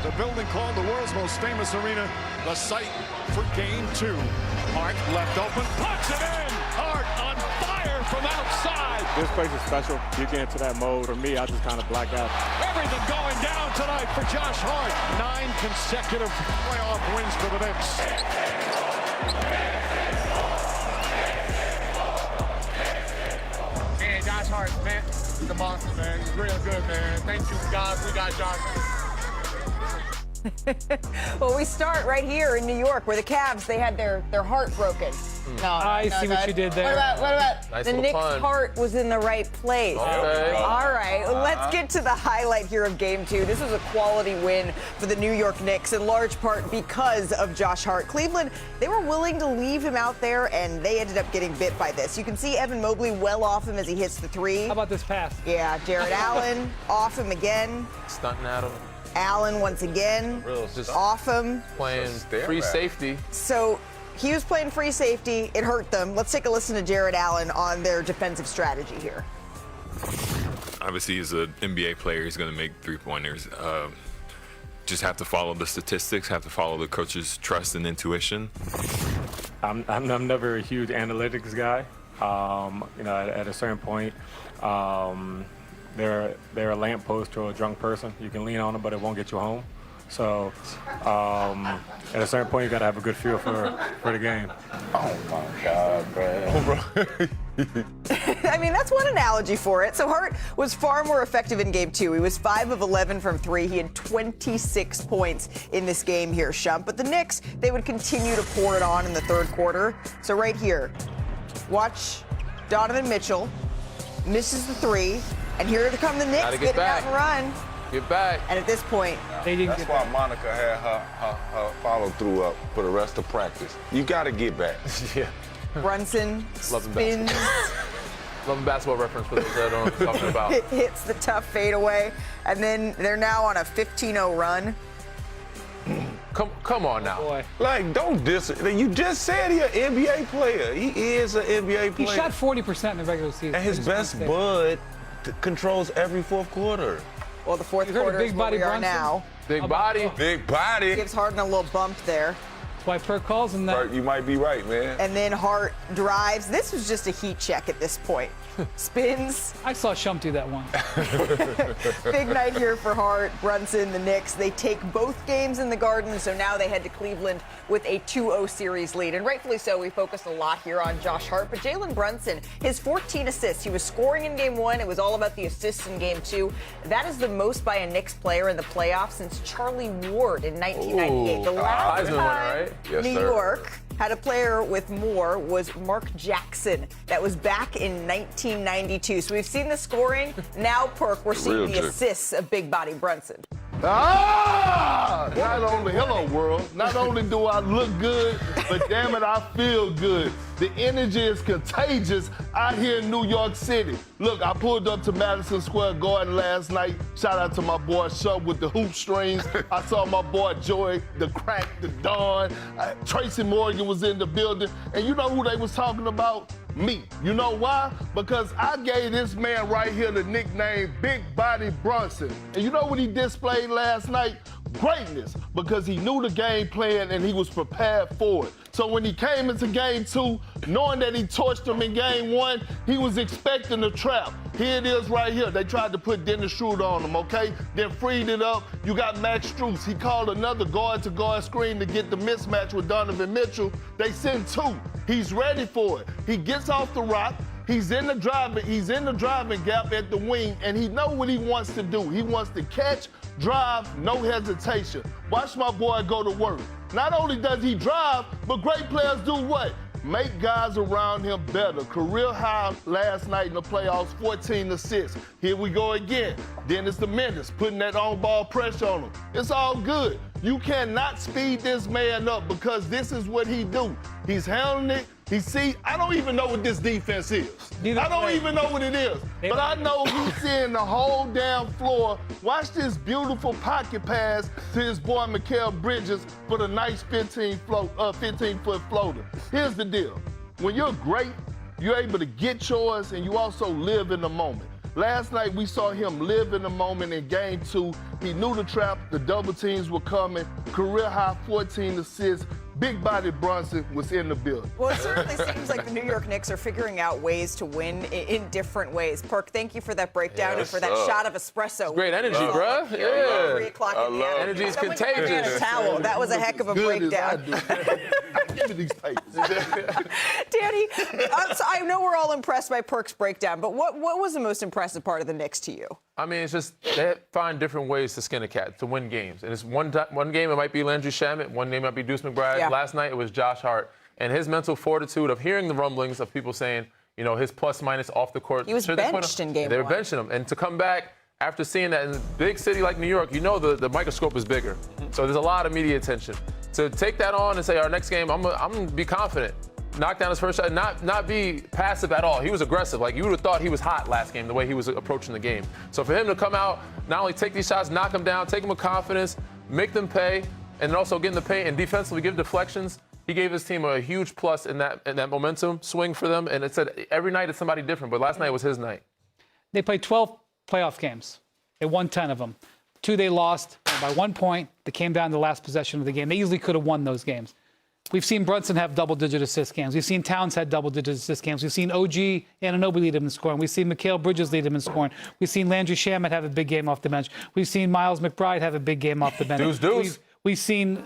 The building called the world's most famous arena, the site for Game 2. Hart left open, puts it in! Hart on fire from outside! This place is special. You get into that mode. For me, I just kind of black out. Everything going down tonight for Josh Hart. 9 consecutive playoff wins for the Knicks. Man, Josh Hart, man, he's a monster, man. He's real good, man. Thank you, guys. We got Josh. Well, we start right here in New York, where the Cavs, they had their heart broken. No, I see what you did there. What about Nice the little Knicks' pun. heart was in the right place? Okay. All right, let's get to the highlight here of Game 2. This was a quality win for the New York Knicks, in large part because of Josh Hart. Cleveland, they were willing to leave him out there, and they ended up getting bit by this. You can see Evan Mobley well off him as he hits the three. How about this pass? Yeah, Jared Allen off him again. Stunting at him. Allen once again Just off him. playing free safety. So he was playing free safety. It hurt them. Let's take a listen to Jared Allen on their defensive strategy here. Obviously, as an NBA player, he's going to make three-pointers. Just have to follow the statistics, have to follow the coach's trust and intuition. I'm never a huge analytics guy. At a certain point, they're a lamppost or a drunk person. You can lean on them, but it won't get you home. So at a certain point, you got to have a good feel for the game. Oh, my God, bro. I mean, that's one analogy for it. So Hart was far more effective in Game 2. He was 5 of 11 from 3. He had 26 points in this game here, Shump. But the Knicks, they would continue to pour it on in the third quarter. So right here, watch Donovan Mitchell misses the 3. And here to come the Knicks, Gotta get getting back. out and run. Get back. And at this point, They didn't That's get why that. Monica had her follow-through up for the rest of practice. You got to get back. Yeah. Brunson Love the spins, Love a basketball reference for those that don't know what I'm talking about. hits the tough fadeaway. And then they're now on a 15-0 run. Come on now. Boy. Like, don't diss it. You just said he's an NBA player. He is an NBA He player. shot 40% in the regular season. And his Just best mistake. bud controls every fourth quarter. Well, the fourth You heard of quarter is Big where Body we are Brunson? now. Big body. Big body. Gives Harden a little bump there. That's why Perk calls him that. Perk, you might be right, man. And then Hart drives. This was just a heat check at this point. Spins. I saw Shump do that once. Big night here for Hart, Brunson, the Knicks. They take both games in the Garden, so now they head to Cleveland with a 2-0 series lead. And rightfully so, we focused a lot here on Josh Hart. But Jalen Brunson, his 14 assists. He was scoring in Game 1. It was all about the assists in Game 2. That is the most by a Knicks player in the playoffs since Charlie Ward in 1998. The last Heisman winner, time right? Yes, New sir. York had a player with more was Mark Jackson. That was back in 1992. So we've seen the scoring. Now, Perk, we're seeing Real the trick. assists of Big Body Brunson. Not only, hello world, not only do I look good, but damn it, I feel good. The energy is contagious out here in New York City. Look, I pulled up to Madison Square Garden last night. Shout out to my boy Shump with the hoop strings. I saw my boy Joy, the Crack, the Don. Tracy Morgan was in the building. And you know who they was talking about? Me. You know why? Because I gave this man right here the nickname Big Body Brunson. And you know what he displayed last night? Greatness, because he knew the game plan and he was prepared for it. So when he came into Game 2, knowing that he torched him in Game 1, he was expecting a trap. Here it is right here. They tried to put Dennis Schroeder on him, okay? Then freed it up. You got Max Strus. He called another guard-to-guard screen to get the mismatch with Donovan Mitchell. They sent 2. He's ready for it. He gets off the rock. He's in the driving gap at the wing, and he know what he wants to do. He wants to catch, drive, no hesitation. Watch my boy go to work. Not only does he drive, but great players do what? Make guys around him better. Career high last night in the playoffs, 14 assists. Here we go again. Dennis the Menace putting that on-ball pressure on him. It's all good. You cannot speed this man up because this is what he do. He's handling it. I don't even know what this defense is. I don't even know what it is. But I know he's seeing the whole damn floor. Watch this beautiful pocket pass to his boy Mikal Bridges for the nice 15-foot floater. Here's the deal. When you're great, you're able to get yours and you also live in the moment. Last night, we saw him live in the moment in game 2. He knew the trap, the double teams were coming. Career high 14 assists. Big body Brunson was in the building. Well, it certainly seems like the New York Knicks are figuring out ways to win in different ways. Perk, thank you for that breakdown and for that shot of espresso. Great energy, bruh. Yeah. 3 o'clock in the afternoon. Energy is Someone give me a contagious. towel. That was a heck of a breakdown. Give me these papers. Danny, so I know we're all impressed by Perk's breakdown, but what was the most impressive part of the Knicks to you? I mean, it's just they find different ways to skin a cat, to win games. And it's one game it might be Landry Shamet, one game it might be Deuce McBride. Yeah. Last night it was Josh Hart. And his mental fortitude of hearing the rumblings of people saying, you know, his plus-minus off the court. He was benched in game 1. They were benching him. And to come back after seeing that in a big city like New York, you know the microscope is bigger. So there's a lot of media attention. To take that on and say, our next game, I'm going to be confident. Knock down his first shot, not be passive at all. He was aggressive. Like, you would have thought he was hot last game, the way he was approaching the game. So for him to come out, not only take these shots, knock them down, take them with confidence, make them pay, and then also get in the paint and defensively give deflections, he gave his team a huge plus in that momentum swing for them. And it said every night it's somebody different, but last night was his night. They played 12 playoff games. They won 10 of them. 2 they lost by 1 point. They came down to the last possession of the game. They easily could have won those games. We've seen Brunson have double-digit assist games. We've seen Towns had double-digit assist games. We've seen OG Anunoby lead him in scoring. We've seen Mikal Bridges lead him in scoring. We've seen Landry Shamet have a big game off the bench. We've seen Miles McBride have a big game off the bench. Deuce. We've seen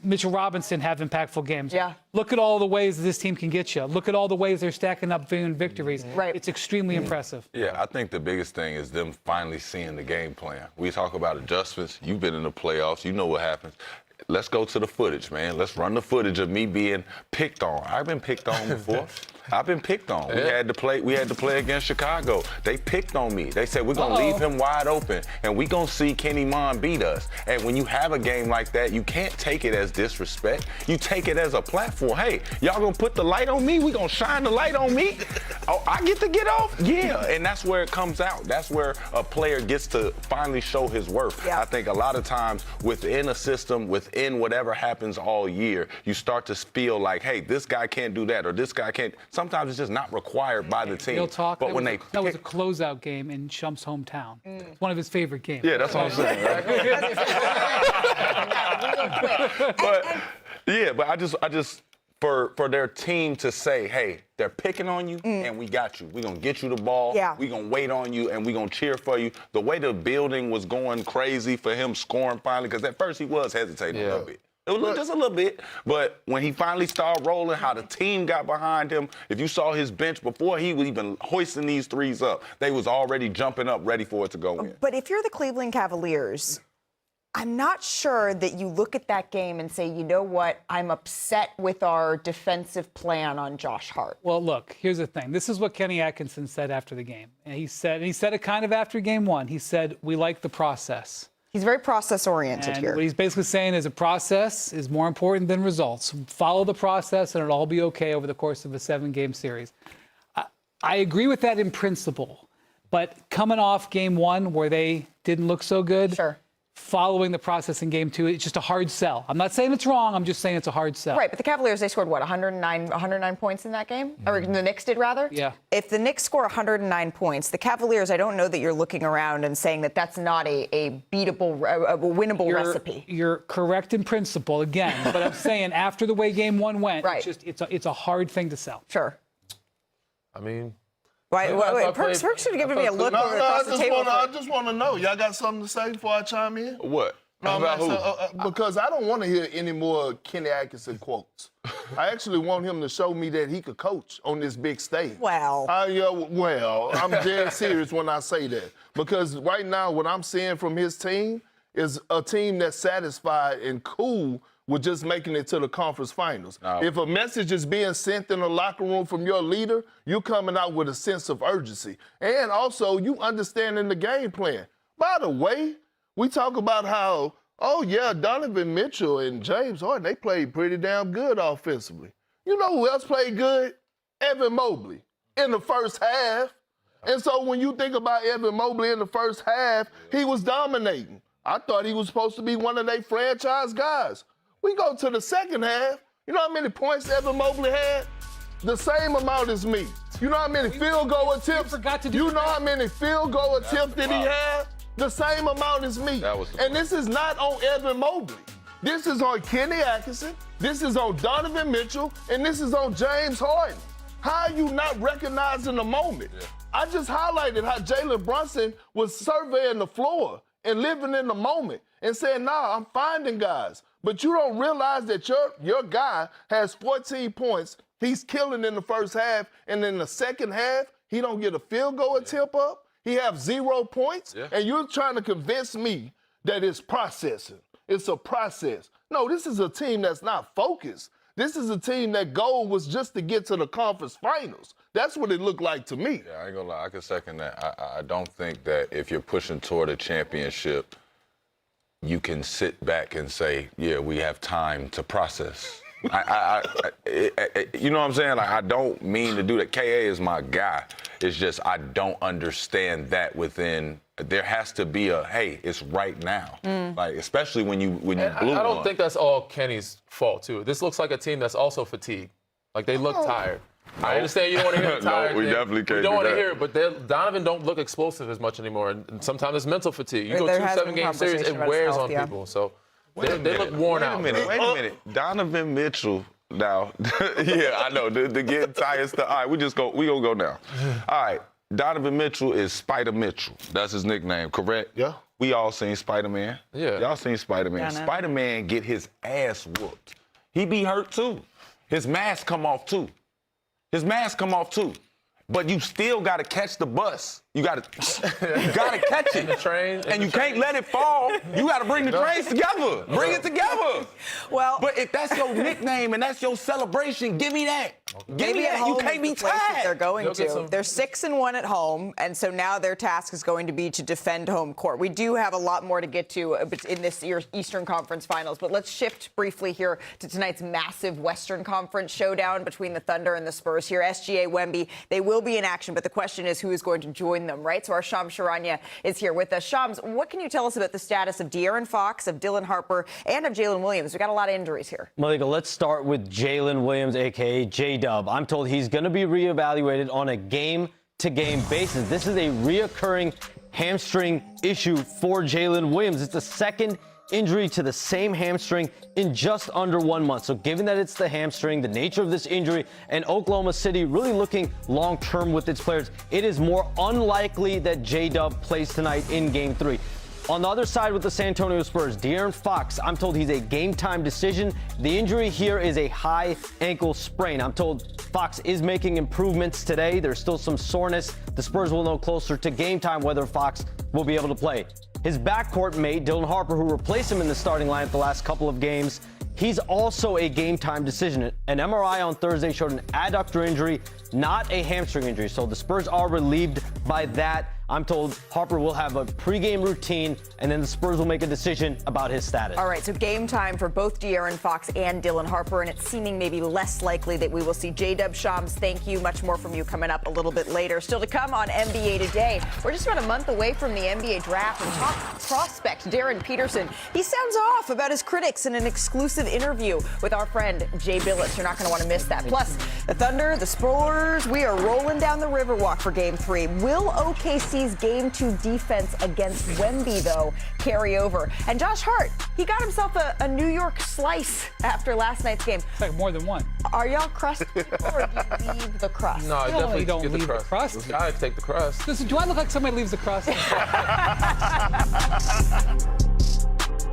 Mitchell Robinson have impactful games. Yeah. Look at all the ways this team can get you. Look at all the ways they're stacking up victories. Right. It's extremely impressive. Yeah, I think the biggest thing is them finally seeing the game plan. We talk about adjustments. You've been in the playoffs. You know what happens. Let's go to the footage, man. Let's run the footage of me being picked on. I've been picked on before. I've been picked on. We had to play against Chicago. They picked on me. They said we're gonna leave him wide open and we're gonna see Kenny Mon beat us. And when you have a game like that, you can't take it as disrespect. You take it as a platform. Hey, y'all gonna put the light on me? We gonna shine the light on me? Oh, I get to get off? Yeah. And that's where it comes out. That's where a player gets to finally show his worth. Yeah. I think a lot of times within a system, within whatever happens all year, you start to feel like, hey, this guy can't do that or this guy can't. Sometimes it's just not required by the team. Real talk. But when that was a closeout game in Shump's hometown. It's one of his favorite games. Yeah, that's what I'm saying. Right? But I just for their team to say, hey, they're picking on you and we got you. We're gonna get you the ball. Yeah. We're gonna wait on you and we're gonna cheer for you. The way the building was going crazy for him scoring finally, because at first he was hesitating a little bit. It was just a little bit, but when he finally started rolling, how the team got behind him, if you saw his bench before he was even hoisting these threes up, they was already jumping up ready for it to go in. But if you're the Cleveland Cavaliers, I'm not sure that you look at that game and say, you know what, I'm upset with our defensive plan on Josh Hart. Well, look, here's the thing. This is what Kenny Atkinson said after the game. And he said it kind of after game 1. He said, we like the process. He's very process-oriented And here. what he's basically saying is a process is more important than results. Follow the process and it'll all be okay over the course of a 7-game series. I agree with that in principle, but coming off game 1 where they didn't look so good, following the process in game 2, it's just a hard sell. I'm not saying it's wrong. I'm just saying it's a hard sell. Right, but the Cavaliers, they scored, what, 109 points in that game? Or the Knicks did, rather? Yeah. If the Knicks score 109 points, the Cavaliers, I don't know that you're looking around and saying that that's not a beatable, a winnable recipe. You're correct in principle, again. But I'm saying after the way game 1 went, it's a hard thing to sell. Sure. I mean... Wait, Perk should have given me a look over across the table. I just want to know. Y'all got something to say before I chime in? What? No, About who? Because I don't want to hear any more Kenny Atkinson quotes. I actually want him to show me that he could coach on this big stage. Well. I'm dead serious when I say that. Because right now, what I'm seeing from his team is a team that's satisfied and cool with just making it to the conference finals. No. If a message is being sent in the locker room from your leader, you're coming out with a sense of urgency. And also, you understanding the game plan. By the way, we talk about how, Donovan Mitchell and James Harden, they played pretty damn good offensively. You know who else played good? Evan Mobley in the first half. And so when you think about Evan Mobley in the first half, he was dominating. I thought he was supposed to be one of their franchise guys. We go to the second half. You know how many points Evan Mobley had? The same amount as me. You know how many field goal attempts? forgot to do You know that. how many field goal attempts did he have? The same amount as me. That was the And this is not on Evan Mobley. This is on Kenny Atkinson. This is on Donovan Mitchell. And this is on James Harden. How are you not recognizing the moment? Yeah. I just highlighted how Jalen Brunson was surveying the floor and living in the moment and saying, nah, I'm finding guys. But you don't realize that your guy has 14 points. He's killing in the first half. And in the second half, he don't get a field goal attempt up. He have 0 points. Yeah. And you're trying to convince me that it's processing. It's a process. No, this is a team that's not focused. This is a team that goal was just to get to the conference finals. That's what it looked like to me. Yeah, I ain't gonna lie. I can second that. I don't think that if you're pushing toward a championship, you can sit back and say, yeah, we have time to process. You know what I'm saying? Like, I don't mean to do that. KA is my guy. It's just I don't understand that within. There has to be a, hey, it's right now. Like, especially when you blew I don't one. think that's all Kenny's fault, too. This looks like a team that's also fatigued. Like, they look tired. I understand you don't want to hear the tired No, we thing. definitely can't We don't do want to that. hear it, but Donovan don't look explosive as much anymore. And sometimes it's mental fatigue. You go There two has been 7-game series, conversation it about his wears health, on yeah. people. So Wait a they look minute, worn wait out. Wait a minute. Donovan Mitchell. Now, yeah, I know. The getting tired stuff. All right, we gonna go now. All right, Donovan Mitchell is Spider Mitchell. That's his nickname, correct? Yeah. We all seen Spider-Man. Yeah. Y'all seen Spider-Man. Yeah, I know. Spider-Man get his ass whooped. He be hurt too. His mask come off too. But you still gotta catch the bus. You gotta catch it. The train. And you can't let it fall. You gotta bring the trains together. Bring it together. Well, But if that's your nickname and that's your celebration, give me that. Give maybe me at that. home You is can't the be place that they're tired. going They'll get to. some- They're 6-1 at home, and so now their task is going to be to defend home court. We do have a lot more to get to in this year's Eastern Conference Finals, but let's shift briefly here to tonight's massive Western Conference showdown between the Thunder and the Spurs here. SGA Wemby, they will be in action, but the question is who is going to join them, right? So our Shams Charania is here with us. Shams, what can you tell us about the status of De'Aaron Fox, of Dylan Harper, and of Jalen Williams? We've got a lot of injuries here. Malika, let's start with Jalen Williams, a.k.a. J-Dub. I'm told he's going to be reevaluated on a game-to-game basis. This is a reoccurring hamstring issue for Jalen Williams. It's the second injury to the same hamstring in just under 1 month. So given that it's the hamstring, the nature of this injury, and Oklahoma City really looking long-term with its players, it is more unlikely that J-Dub plays tonight in Game 3. On the other side with the San Antonio Spurs, De'Aaron Fox, I'm told he's a game-time decision. The injury here is a high ankle sprain. I'm told Fox is making improvements today. There's still some soreness. The Spurs will know closer to game time whether Fox will be able to play. His backcourt mate, Dylan Harper, who replaced him in the starting lineup the last couple of games, he's also a game-time decision. An MRI on Thursday showed an adductor injury, not a hamstring injury. So the Spurs are relieved by that. I'm told Harper will have a pregame routine, and then the Spurs will make a decision about his status. All right, so game time for both De'Aaron Fox and Dylan Harper, and it's seeming maybe less likely that we will see J-Dub. Shams, thank you. Much more from you coming up a little bit later. Still to come on NBA Today. We're just about a month away from the NBA draft, and top prospect Darren Peterson, he sounds off about his critics in an exclusive interview with our friend Jay Billis. You're not going to want to miss that. Plus, the Thunder, the Spurs, we are rolling down the Riverwalk for Game 3. Will OKC's Game 2 defense against Wemby, though, carry over? And Josh Hart, he got himself a New York slice after last night's game. It's like more than one. Are y'all crust people, or do you leave the crust? No, I No, definitely you don't get leave the crust. I take the crust. Listen, do I look like somebody leaves the crust?